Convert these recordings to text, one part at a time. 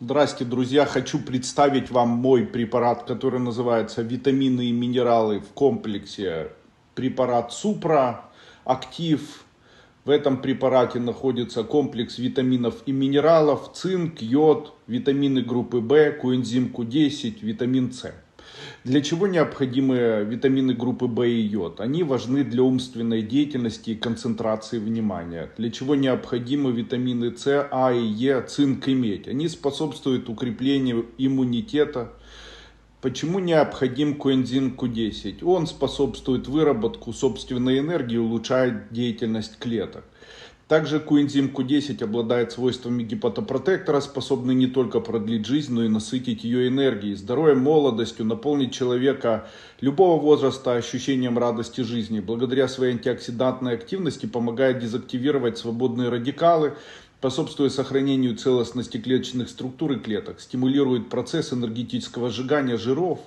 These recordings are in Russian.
Здрасте, друзья! Хочу представить вам мой препарат, который называется «Витамины и минералы в комплексе». Препарат Супра, Актив. В этом препарате находится комплекс витаминов и минералов, цинк, йод, витамины группы В, коэнзим Q10, витамин С. Для чего необходимы витамины группы В и йод? Они важны для умственной деятельности и концентрации внимания. Для чего необходимы витамины С, А и Е, цинк и медь? Они способствуют укреплению иммунитета. Почему необходим коэнзим Q10? Он способствует выработку собственной энергии и улучшает деятельность клеток. Также коэнзим Q10 обладает свойствами гепатопротектора, способный не только продлить жизнь, но и насытить ее энергией, здоровьем, молодостью, наполнить человека любого возраста ощущением радости жизни. Благодаря своей антиоксидантной активности помогает дезактивировать свободные радикалы, способствует сохранению целостности клеточных структур и клеток, стимулирует процесс энергетического сжигания жиров,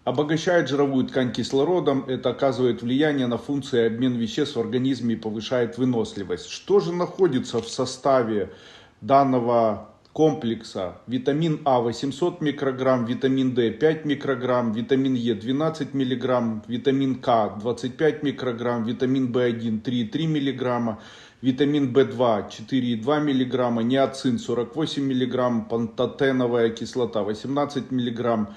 обогащает жировую ткань кислородом, это оказывает влияние на функции и обмен веществ в организме и повышает выносливость. Что же находится в составе данного комплекса? Витамин А 800 микрограмм, витамин D 5 микрограмм, витамин Е 12 миллиграмм, витамин К 25 микрограмм, витамин В1 3,3 миллиграмма, витамин В2 4,2 миллиграмма, ниацин 48 миллиграмм, пантотеновая кислота 18 миллиграмм,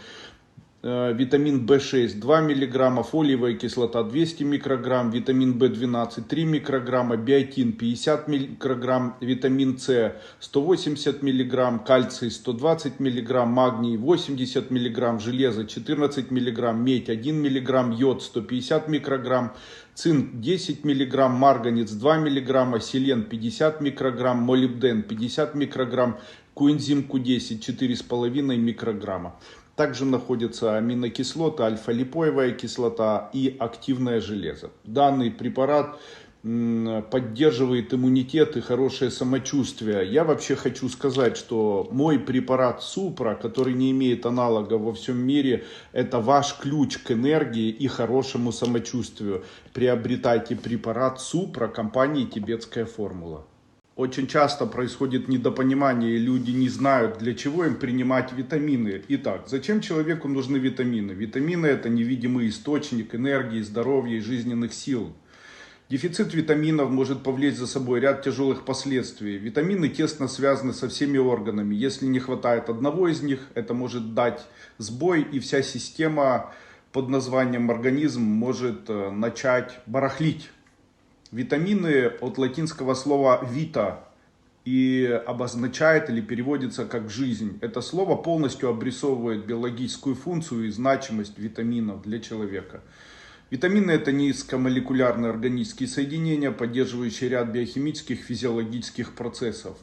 витамин В6 2 мг, фолиевая кислота 200 микрограмм, витамин В12 3 микрограмма, биотин 50 микрограмм, витамин С 180 мг, кальций 120 мг, магний 80 мг, железо 14 мг, медь 1 мг, йод 150 микрограмм, цинк 10 мг, марганец 2 мг, селен 50 микрограмм, молибден 50 микрограмм, коэнзим Q10 4,5 микрограмма. Также находятся аминокислоты, альфа-липоевая кислота и активное железо. Данный препарат поддерживает иммунитет и хорошее самочувствие. Я вообще хочу сказать, что мой препарат Супра, который не имеет аналога во всем мире, это ваш ключ к энергии и хорошему самочувствию. Приобретайте препарат Супра компании «Тибетская формула». Очень часто происходит недопонимание, и люди не знают, для чего им принимать витамины. Итак, зачем человеку нужны витамины? Витамины – это невидимый источник энергии, здоровья и жизненных сил. Дефицит витаминов может повлечь за собой ряд тяжелых последствий. Витамины тесно связаны со всеми органами. Если не хватает одного из них, это может дать сбой, и вся система под названием организм может начать барахлить. Витамины от латинского слова vita и обозначает или переводится как жизнь. Это слово полностью обрисовывает биологическую функцию и значимость витаминов для человека. Витамины – это низкомолекулярные органические соединения, поддерживающие ряд биохимических, физиологических процессов.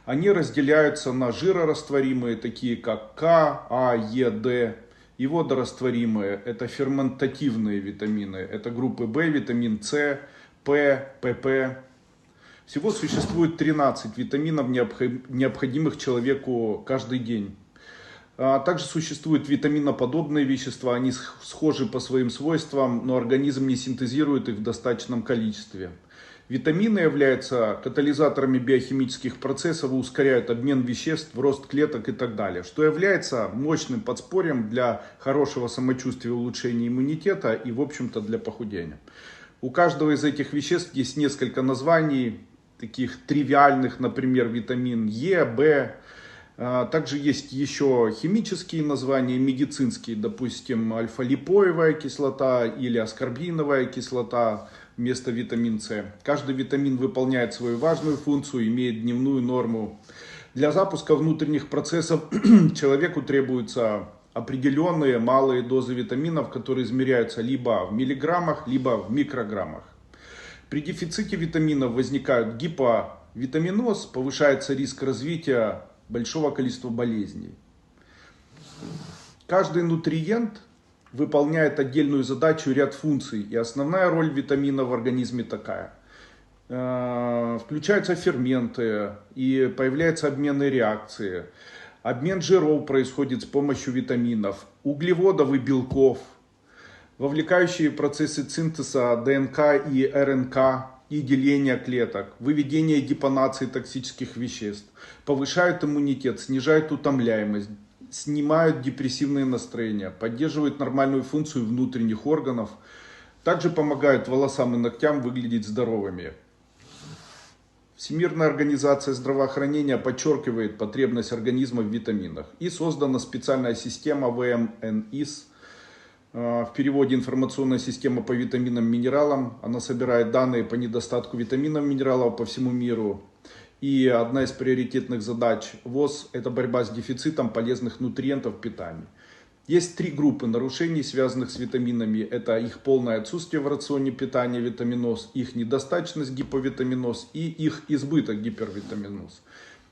Они разделяются на жирорастворимые, такие как К, А, Е, Д, и водорастворимые – это ферментативные витамины, это группы В, витамин С, П, ПП. Всего существует 13 витаминов, необходимых человеку каждый день. Также существуют витаминоподобные вещества, они схожи по своим свойствам, но организм не синтезирует их в достаточном количестве. Витамины являются катализаторами биохимических процессов и ускоряют обмен веществ, рост клеток и так далее, что является мощным подспорьем для хорошего самочувствия, улучшения иммунитета и, в общем-то, для похудения. У каждого из этих веществ есть несколько названий, таких тривиальных, например, витамин Е, В. Также есть еще химические названия, медицинские, допустим, альфа-липоевая кислота или аскорбиновая кислота вместо витамин С. Каждый витамин выполняет свою важную функцию, имеет дневную норму. Для запуска внутренних процессов человеку требуется определенные малые дозы витаминов, которые измеряются либо в миллиграммах, либо в микрограммах. При дефиците витаминов возникает гиповитаминоз, повышается риск развития большого количества болезней. Каждый нутриент выполняет отдельную задачу и ряд функций, и основная роль витамина в организме такая. Включаются ферменты и появляются обменные реакции. Обмен жиров происходит с помощью витаминов, углеводов и белков, вовлекающие процессы синтеза ДНК и РНК и деления клеток, выведение депонации токсических веществ, повышают иммунитет, снижают утомляемость, снимают депрессивные настроения, поддерживают нормальную функцию внутренних органов, также помогают волосам и ногтям выглядеть здоровыми. Всемирная организация здравоохранения подчеркивает потребность организма в витаминах. И создана специальная система ВМНИС, в переводе информационная система по витаминам и минералам. Она собирает данные по недостатку витаминов и минералов по всему миру. И одна из приоритетных задач ВОЗ – это борьба с дефицитом полезных нутриентов в питании. Есть три группы нарушений, связанных с витаминами. Это их полное отсутствие в рационе питания, витаминоз, их недостаточность, гиповитаминоз, и их избыток, гипервитаминоз.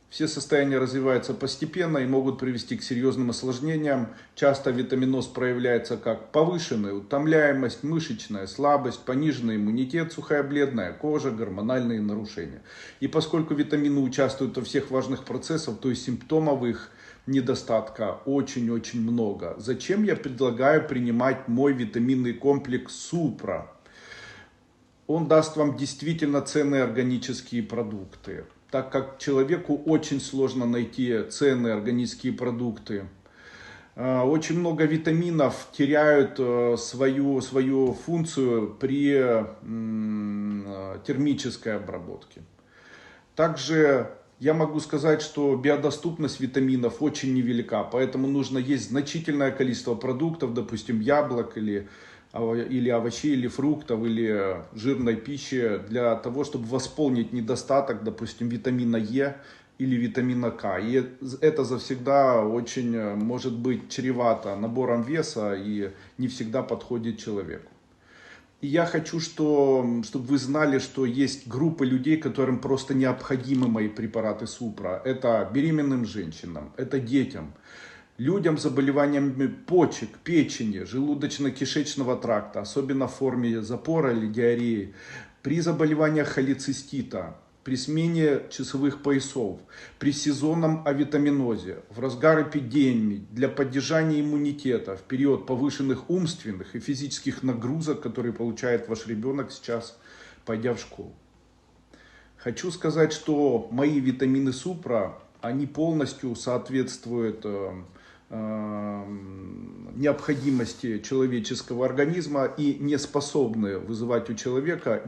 Все состояния развиваются постепенно и могут привести к серьезным осложнениям. Часто витаминоз проявляется как повышенная утомляемость, мышечная слабость, пониженный иммунитет, сухая бледная кожа, гормональные нарушения. И поскольку витамины участвуют во всех важных процессах, то есть симптомов их недостатка очень-очень много. Зачем я предлагаю принимать мой витаминный комплекс Супра? Он даст вам действительно ценные органические продукты. Так как человеку очень сложно найти ценные органические продукты. Очень много витаминов теряют свою функцию при термической обработке. Также я могу сказать, что биодоступность витаминов очень невелика, поэтому нужно есть значительное количество продуктов, допустим, яблок или овощей, или фруктов, или жирной пищи, для того, чтобы восполнить недостаток, допустим, витамина Е или витамина К. И это завсегда очень может быть чревато набором веса и не всегда подходит человеку. И я хочу, чтобы вы знали, что есть группы людей, которым просто необходимы мои препараты Супра. Это беременным женщинам, это детям, людям с заболеваниями почек, печени, желудочно-кишечного тракта, особенно в форме запора или диареи, при заболеваниях холецистита, при смене часовых поясов, при сезонном авитаминозе, в разгар эпидемии, для поддержания иммунитета в период повышенных умственных и физических нагрузок, которые получает ваш ребенок сейчас, пойдя в школу. Хочу сказать, что мои витамины Супра, они полностью соответствуют необходимости человеческого организма и не способны вызывать у человека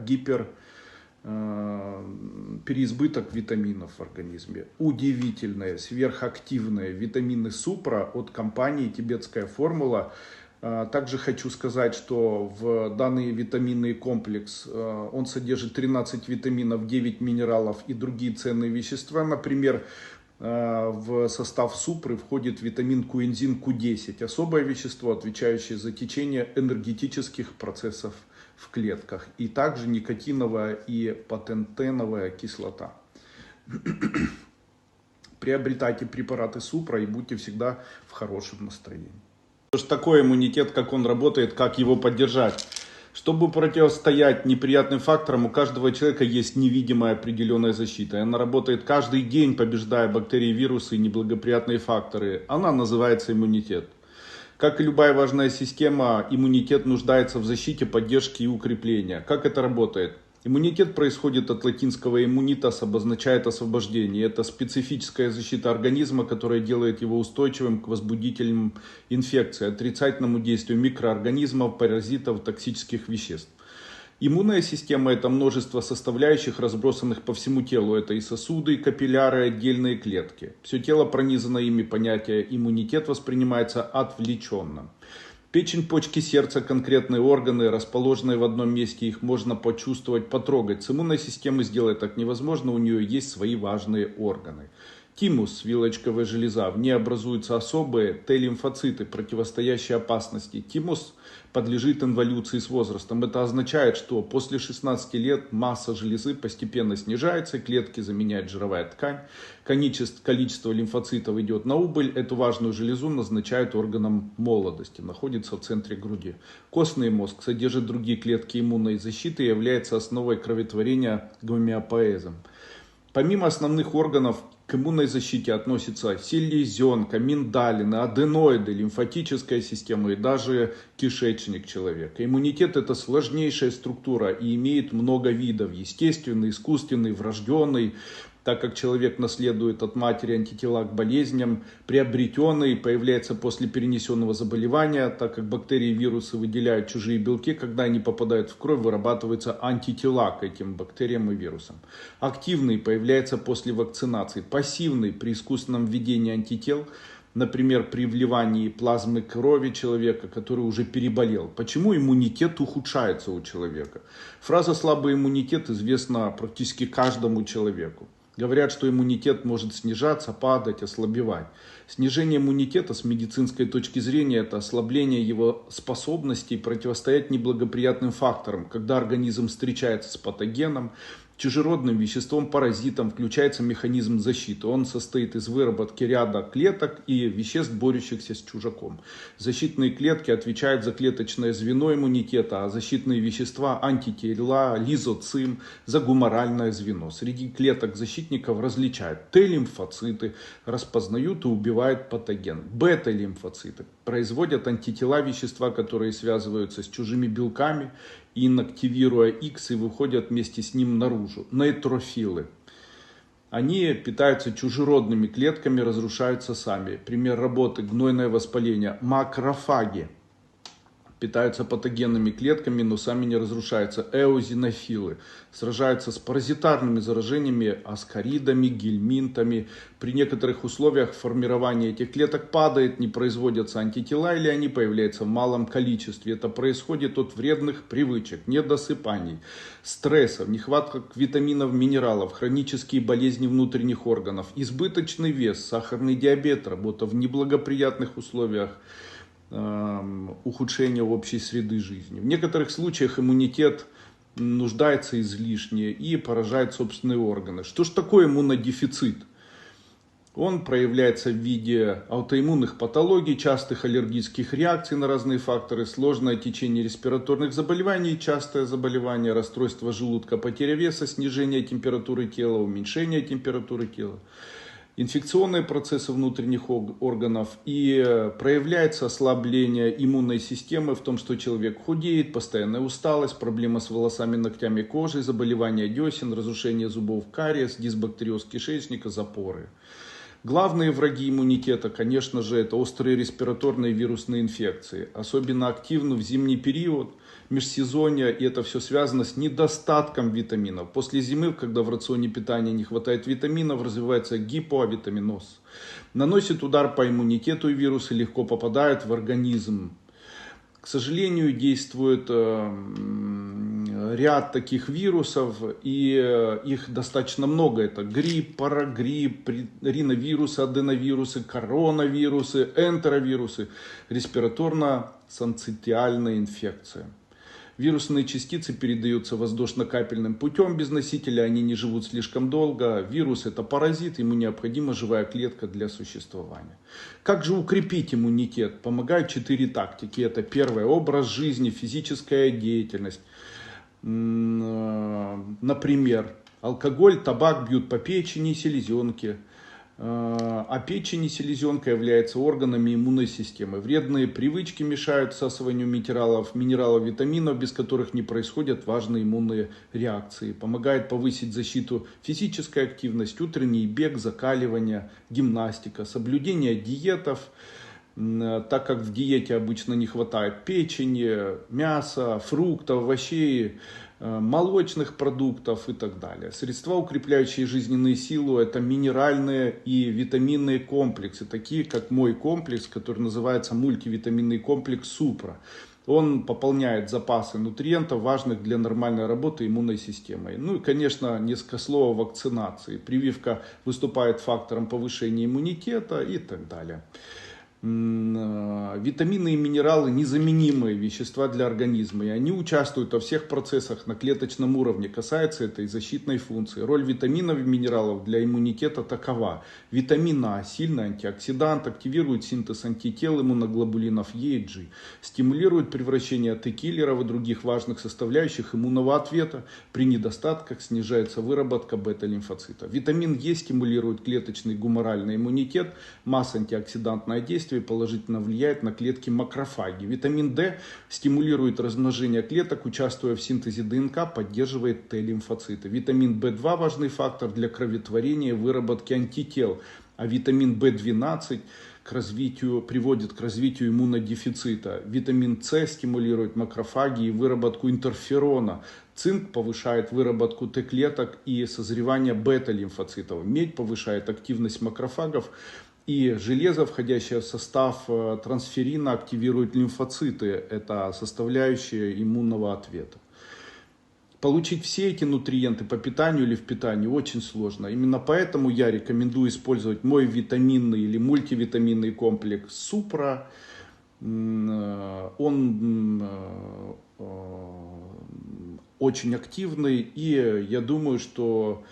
переизбыток витаминов в организме. Удивительные, сверхактивные витамины Супра от компании «Тибетская формула». Также хочу сказать, что в данный витаминный комплекс он содержит 13 витаминов, 9 минералов и другие ценные вещества. Например, в состав Супры входит витамин коэнзим Q10, особое вещество, отвечающее за течение энергетических процессов в клетках, и также никотиновая и пантотеновая кислота. Приобретайте препараты Супра и будьте всегда в хорошем настроении. Что же такое иммунитет, как он работает, как его поддержать? Чтобы противостоять неприятным факторам, у каждого человека есть невидимая определенная защита. Она работает каждый день, побеждая бактерии, вирусы и неблагоприятные факторы. Она называется иммунитет. Как и любая важная система, иммунитет нуждается в защите, поддержке и укреплении. Как это работает? Иммунитет происходит от латинского «immunitas», обозначает освобождение. Это специфическая защита организма, которая делает его устойчивым к возбудителям инфекции, отрицательному действию микроорганизмов, паразитов, токсических веществ. Иммунная система – это множество составляющих, разбросанных по всему телу. Это и сосуды, и капилляры, отдельные клетки. Все тело пронизано ими, понятие иммунитет воспринимается отвлеченно. Печень, почки, сердце, конкретные органы, расположенные в одном месте, их можно почувствовать, потрогать. С иммунной системой сделать так невозможно, у нее есть свои важные органы. Тимус, вилочковая железа, в ней образуются особые Т-лимфоциты, противостоящие опасности. Тимус подлежит инволюции с возрастом. Это означает, что после 16 лет масса железы постепенно снижается, клетки заменяет жировая ткань, количество лимфоцитов идет на убыль. Эту важную железу назначают органом молодости, находится в центре груди. Костный мозг содержит другие клетки иммунной защиты и является основой кроветворения гомеопоэзом. Помимо основных органов К иммунной защите относятся селезенка, миндалины, аденоиды, лимфатическая система и даже кишечник человека. Иммунитет — это сложнейшая структура и имеет много видов: естественный, искусственный, врожденный. Так как человек наследует от матери антитела к болезням, приобретенный появляется после перенесенного заболевания, так как бактерии и вирусы выделяют чужие белки, когда они попадают в кровь, вырабатываются антитела к этим бактериям и вирусам. Активный появляется после вакцинации, пассивный при искусственном введении антител, например, при вливании плазмы крови человека, который уже переболел. Почему иммунитет ухудшается у человека? Фраза «слабый иммунитет» известна практически каждому человеку. Говорят, что иммунитет может снижаться, падать, ослабевать. Снижение иммунитета с медицинской точки зрения — это ослабление его способностей противостоять неблагоприятным факторам, когда организм встречается с патогеном, чужеродным веществом, паразитом, включается механизм защиты. Он состоит из выработки ряда клеток и веществ, борющихся с чужаком. Защитные клетки отвечают за клеточное звено иммунитета, а защитные вещества — антитела, лизоцим — за гуморальное звено. Среди клеток защитников различают: Т-лимфоциты распознают и убивают патоген. Бета-лимфоциты производят антитела, вещества, которые связываются с чужими белками, инактивируя X и выходят вместе с ним наружу. Нейтрофилы. Они питаются чужеродными клетками, разрушаются сами. Пример работы: гнойное воспаление. Макрофаги питаются патогенными клетками, но сами не разрушаются. Эозинофилы сражаются с паразитарными заражениями, аскаридами, гельминтами. При некоторых условиях формирование этих клеток падает, не производятся антитела или они появляются в малом количестве. Это происходит от вредных привычек, недосыпаний, стрессов, нехватка витаминов, минералов, хронические болезни внутренних органов, избыточный вес, сахарный диабет, работа в неблагоприятных условиях, ухудшение общей среды жизни. В некоторых случаях иммунитет нуждается излишне и поражает собственные органы. Что ж такое иммунодефицит? Он проявляется в виде аутоиммунных патологий, частых аллергических реакций на разные факторы, сложное течение респираторных заболеваний, частое заболевание, расстройство желудка, потеря веса, снижение температуры тела, уменьшение температуры тела, инфекционные процессы внутренних органов, и проявляется ослабление иммунной системы в том, что человек худеет, постоянная усталость, проблемы с волосами, ногтями, кожей, заболевания десен, разрушение зубов, кариес, дисбактериоз кишечника, запоры. Главные враги иммунитета, конечно же, это острые респираторные вирусные инфекции. Особенно активны в зимний период, межсезонье, и это все связано с недостатком витаминов. После зимы, когда в рационе питания не хватает витаминов, развивается гипоавитаминоз. Наносит удар по иммунитету, и вирусы легко попадают в организм. К сожалению, действует ряд таких вирусов, и их достаточно много. Это грипп, парагрипп, риновирусы, аденовирусы, коронавирусы, энтеровирусы, респираторно-синцитиальная инфекция. Вирусные частицы передаются воздушно-капельным путем без носителя, они не живут слишком долго. Вирус — это паразит, ему необходима живая клетка для существования. Как же укрепить иммунитет? Помогают 4 тактики. Это первое — образ жизни, физическая деятельность. Например, алкоголь, табак бьют по печени и селезенке. А печень и селезенка являются органами иммунной системы. Вредные привычки мешают всасыванию минералов, витаминов, без которых не происходят важные иммунные реакции. Помогает повысить защиту физическая активность, утренний бег, закаливание, гимнастика, соблюдение диетов, так как в диете обычно не хватает печени, мяса, фруктов, овощей, молочных продуктов и так далее. Средства, укрепляющие жизненные силы, это минеральные и витаминные комплексы, такие как мой комплекс, который называется мультивитаминный комплекс Супра. Он пополняет запасы нутриентов, важных для нормальной работы иммунной системы. Ну и, конечно, несколько слов о вакцинации. Прививка выступает фактором повышения иммунитета и так далее. Витамины и минералы незаменимые вещества для организма, и они участвуют во всех процессах на клеточном уровне. Касается это и защитной функции. Роль витаминов и минералов для иммунитета такова. Витамин А – сильный антиоксидант, активирует синтез антител иммуноглобулинов Е и G, стимулирует превращение Т-киллеров и других важных составляющих иммунного ответа. При недостатках снижается выработка бета-лимфоцитов. Витамин Е стимулирует клеточный гуморальный иммунитет, масс-антиоксидантное действие положительно влияет на клетки макрофаги. Витамин D стимулирует размножение клеток, участвуя в синтезе ДНК, поддерживает Т-лимфоциты. Витамин В2 важный фактор для кроветворения и выработки антител, а витамин В12 приводит к развитию иммунодефицита. Витамин С стимулирует макрофаги и выработку интерферона. Цинк повышает выработку Т-клеток и созревание бета-лимфоцитов. Медь повышает активность макрофагов. И железо, входящее в состав трансферина, активирует лимфоциты. Это составляющая иммунного ответа. Получить все эти нутриенты по питанию или в питании очень сложно. Именно поэтому я рекомендую использовать мой витаминный или мультивитаминный комплекс Супра. Он очень активный, и я думаю, что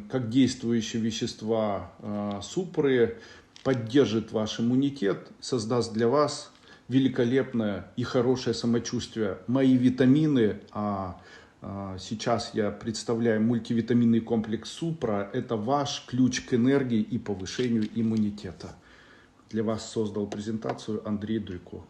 как действующие вещества Супры поддержит ваш иммунитет, создаст для вас великолепное и хорошее самочувствие. Мои витамины, сейчас я представляю мультивитаминный комплекс Супра, это ваш ключ к энергии и повышению иммунитета. Для вас создал презентацию Андрей Дуйко.